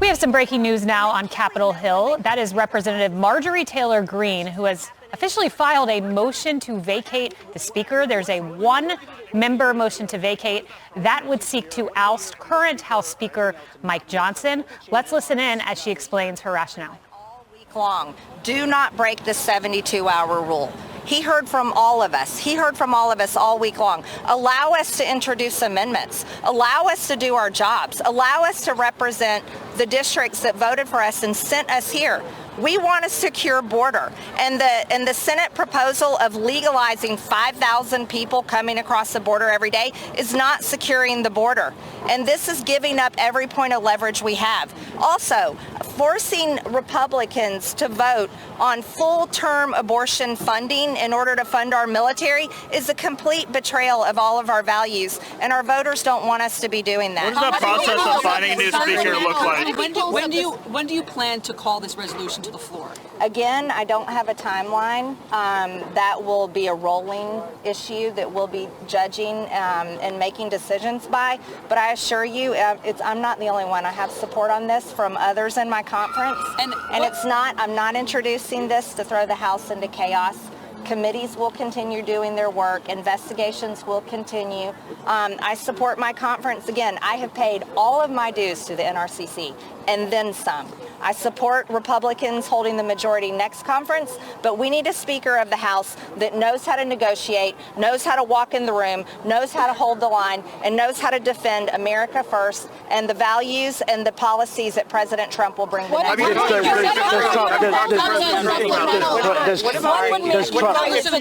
We have some breaking news now on Capitol Hill. That is Representative Marjorie Taylor Greene, who has officially filed a motion to vacate the speaker. There's a one-member motion to vacate that would seek to oust current House Speaker Mike Johnson. Let's listen in as she explains her rationale. All week long, do not break the 72-hour rule. He heard from all of us. He heard from all of us all week long. Allow us to introduce amendments. Allow us to do our jobs. Allow us to represent the districts that voted for us and sent us here. We want a secure border. And the Senate proposal of legalizing 5,000 people coming across the border every day is not securing the border. And this is giving up every point of leverage we have. Also, forcing Republicans to vote on full-term abortion funding in order to fund our military is a complete betrayal of all of our values, and our voters don't want us to be doing that. What does the process of finding a new speaker look like? When do you plan to call this resolution to the floor? Again, I don't have a timeline. That will be a rolling issue that we'll be judging and making decisions by. But I assure you, I'm not the only one. I have support on this from others in my conference. And I'm not introducing this to throw the House into chaos. Committees will continue doing their work. Investigations will continue. I support my conference. Again, I have paid all of my dues to the NRCC and then some. I support Republicans holding the majority next conference, but we need a Speaker of the House that knows how to negotiate, knows how to walk in the room, knows how to hold the line, and knows how to defend America first and the values and the policies that President Trump will bring to the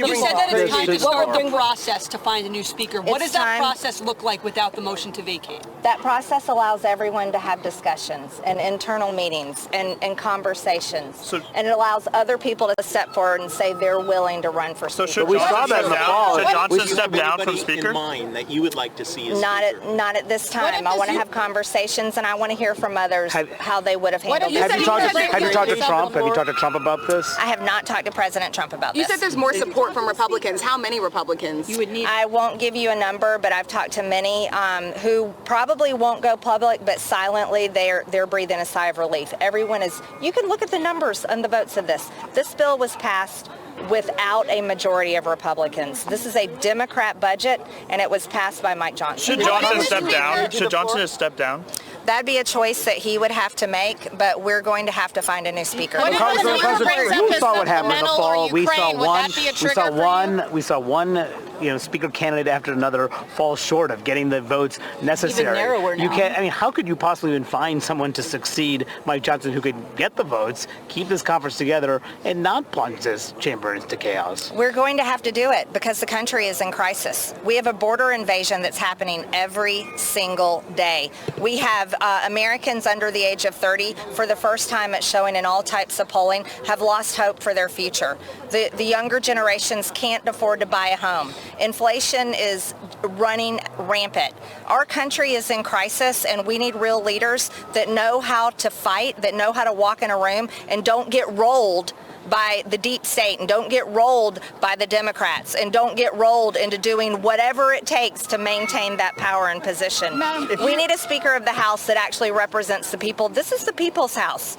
You said that it's time to start the process to find a new speaker. What does that process look like without the motion to vacate? That process allows everyone to have discussions and internal meetings and conversations. And it allows other people to step forward and say they're willing to run for speaker. So we saw that in the fall. Should Johnson step down from speaker? In mind that you would like to see as Not at this time. I want to have conversations, and I want to hear from others how they would have handled it. Have you talked to Trump? Have you talked to Trump about this? I have not talked to President Trump about this. You said there's more support from Republicans. How many Republicans? You would need. I won't give you a number, but I've talked to many who probably won't go public, but silently they're breathing a sigh of relief. Everyone is. You can look at the numbers and the votes of this. This bill was passed without a majority of Republicans. This is a Democrat budget, and it was passed by Mike Johnson. Should Johnson step down? Should Johnson just step down? That'd be a choice that he would have to make, but we're going to have to find a new speaker. We saw what happened in the fall. We saw one speaker candidate after another fall short of getting the votes necessary. Even narrower now. You can't. I mean, how could you possibly even find someone to succeed Mike Johnson who could get the votes, keep this conference together, and not plunge this chamber into chaos? We're going to have to do it because the country is in crisis. We have a border invasion that's happening every single day. We have Americans under the age of 30, for the first time it's showing in all types of polling, have lost hope for their future. The younger generations can't afford to buy a home. Inflation is running rampant. Our country is in crisis, and we need real leaders that know how to fight, that know how to walk in a room and don't get rolled by the deep state and don't get rolled by the Democrats and don't get rolled into doing whatever it takes to maintain that power and position. We need a Speaker of the House that actually represents the people. This is the people's house.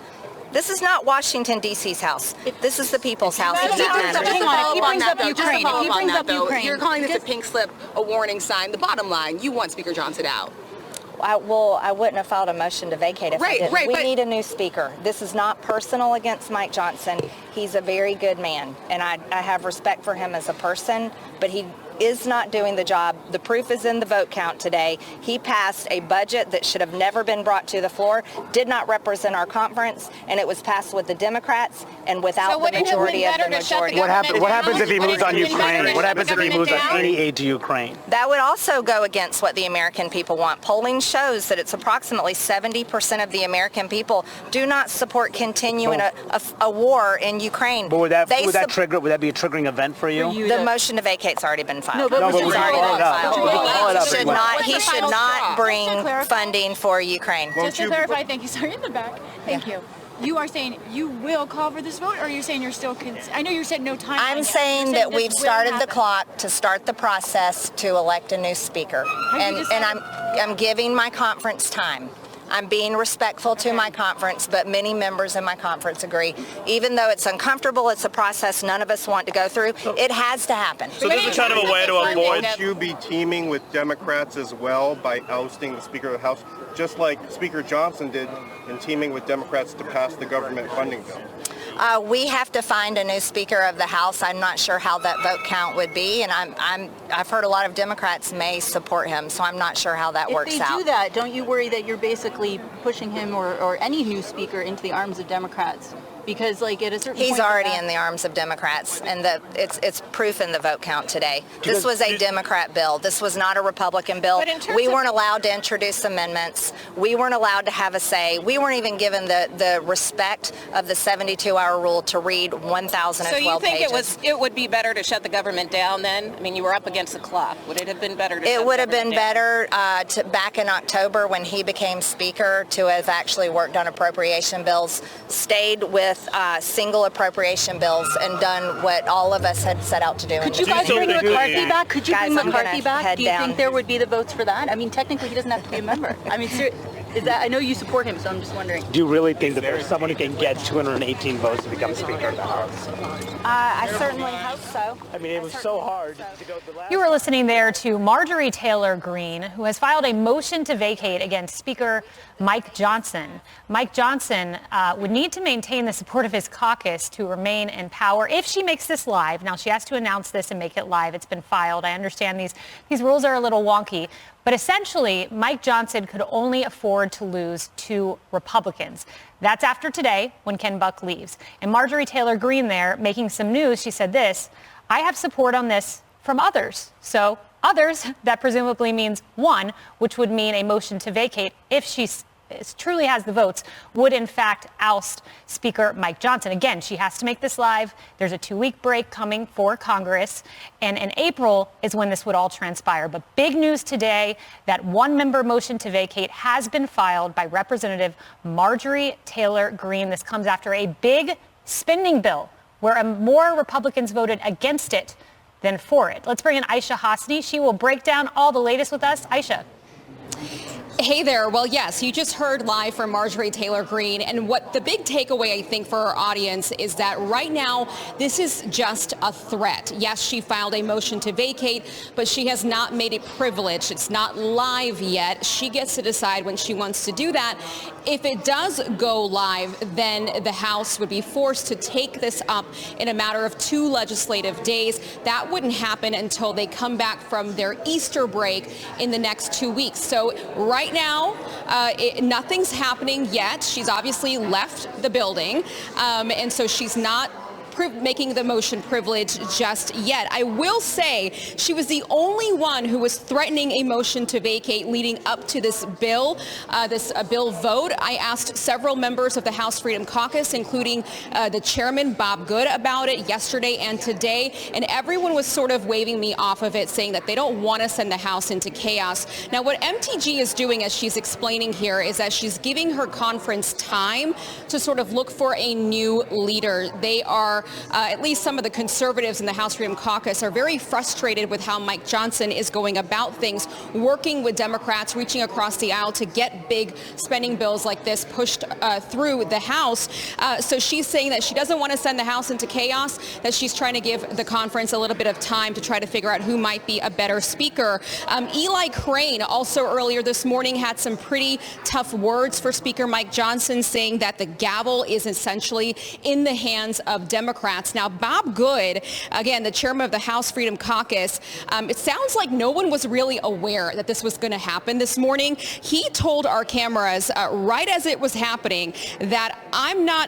This is not Washington, D.C.'s house. This is the people's house. Hang on. He brings up Ukraine. You're calling this a pink slip, a warning sign. The bottom line, you want Speaker Johnson out. I wouldn't have filed a motion to vacate if I didn't. We need a new speaker. This is not personal against Mike Johnson. He's a very good man, and I have respect for him as a person, but he is not doing the job. The proof is in the vote count today. He passed a budget that should have never been brought to the floor, did not represent our conference, and it was passed with the Democrats and without the majority of the majority. What happens if he moves on Ukraine? What happens if he moves on any aid to Ukraine? That would also go against what the American people want. Polling shows that it's approximately 70% of the American people do not support continuing a war in Ukraine. But would that be a triggering event for you? The motion to vacate's already been filed. No, but we He should not bring funding for Ukraine. Just to clarify, thank you. Sorry, in the back. Thank you. You are saying you will call for this vote, or are you saying you're still? I know you said no time. I'm saying that we've started the clock to start the process to elect a new speaker, and I'm giving my conference time. I'm being respectful to my conference, but many members in my conference agree. Even though it's uncomfortable, it's a process none of us want to go through. It has to happen. So this is kind of a way to avoid. Would you be teaming with Democrats as well by ousting the Speaker of the House, just like Speaker Johnson did in teaming with Democrats to pass the government funding bill? We have to find a new Speaker of the House. I'm not sure how that vote count would be, and I've heard a lot of Democrats may support him, so I'm not sure how that works out. If they do that, don't you worry that you're basically pushing him or any new speaker into the arms of Democrats? Because, like, at a certain point... He's already in the arms of Democrats, and it's proof in the vote count today. This was a Democrat bill. This was not a Republican bill. We weren't allowed to introduce amendments. We weren't allowed to have a say. We weren't even given the respect of the 72-hour rule to read 1,012 pages. So you think it would be better to shut the government down then? I mean, you were up against the clock. Would it have been better to shut the government down? It would have been better back in October when he became Speaker to have actually worked on appropriation bills, stayed with single appropriation bills, and done what all of us had set out to do. Could you guys bring McCarthy back? Could you bring McCarthy back? Do you think there would be the votes for that? I mean, technically, he doesn't have to be a member. I mean, I know you support him, so I'm just wondering. Do you really think that there's someone who can get 218 votes to become Speaker of the House? I certainly hope so. I mean, it was so hard to go the last... You were listening there to Marjorie Taylor Greene, who has filed a motion to vacate against Speaker Mike Johnson. Mike Johnson would need to maintain the support of his caucus to remain in power if she makes this live. Now, she has to announce this and make it live. It's been filed. I understand these rules are a little wonky. But essentially, Mike Johnson could only afford to lose 2 Republicans. That's after today when Ken Buck leaves. And Marjorie Taylor Greene there making some news. She said this: I have support on this from others. So others, that presumably means 1, which would mean a motion to vacate if she truly has the votes, would in fact oust Speaker Mike Johnson. Again, she has to make this live. There's a 2-week break coming for Congress, and in April is when this would all transpire. But big news today, that 1-member motion to vacate has been filed by Representative Marjorie Taylor Greene. This comes after a big spending bill where more Republicans voted against it than for it. Let's bring in Aisha Hasni. She will break down all the latest with us. Aisha. Hey there. Well, yes, you just heard live from Marjorie Taylor Greene. And what the big takeaway, I think, for our audience is that right now, this is just a threat. Yes, she filed a motion to vacate, but she has not made it privileged. It's not live yet. She gets to decide when she wants to do that. If it does go live, then the House would be forced to take this up in a matter of 2 legislative days. That wouldn't happen until they come back from their Easter break in the next 2 weeks. So right now, nothing's happening yet. She's obviously left the building, and so she's not making the motion privileged just yet. I will say she was the only one who was threatening a motion to vacate leading up to this bill vote. I asked several members of the House Freedom Caucus, including the chairman, Bob Good, about it yesterday and today, and everyone was sort of waving me off of it, saying that they don't want to send the House into chaos. Now, what MTG is doing, as she's explaining here, is that she's giving her conference time to sort of look for a new leader. They are at least some of the conservatives in the House Freedom Caucus are very frustrated with how Mike Johnson is going about things, working with Democrats, reaching across the aisle to get big spending bills like this pushed through the House. So she's saying that she doesn't want to send the House into chaos, that she's trying to give the conference a little bit of time to try to figure out who might be a better speaker. Eli Crane also earlier this morning had some pretty tough words for Speaker Mike Johnson, saying that the gavel is essentially in the hands of Democrats. Now, Bob Good, again, the chairman of the House Freedom Caucus, it sounds like no one was really aware that this was going to happen this morning. He told our cameras right as it was happening that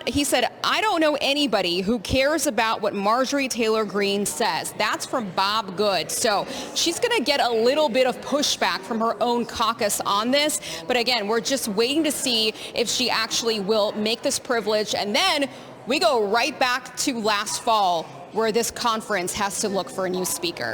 he said, I don't know anybody who cares about what Marjorie Taylor Greene says. That's from Bob Good. So she's going to get a little bit of pushback from her own caucus on this. But again, we're just waiting to see if she actually will make this privilege. And then we go right back to last fall, where this conference has to look for a new speaker.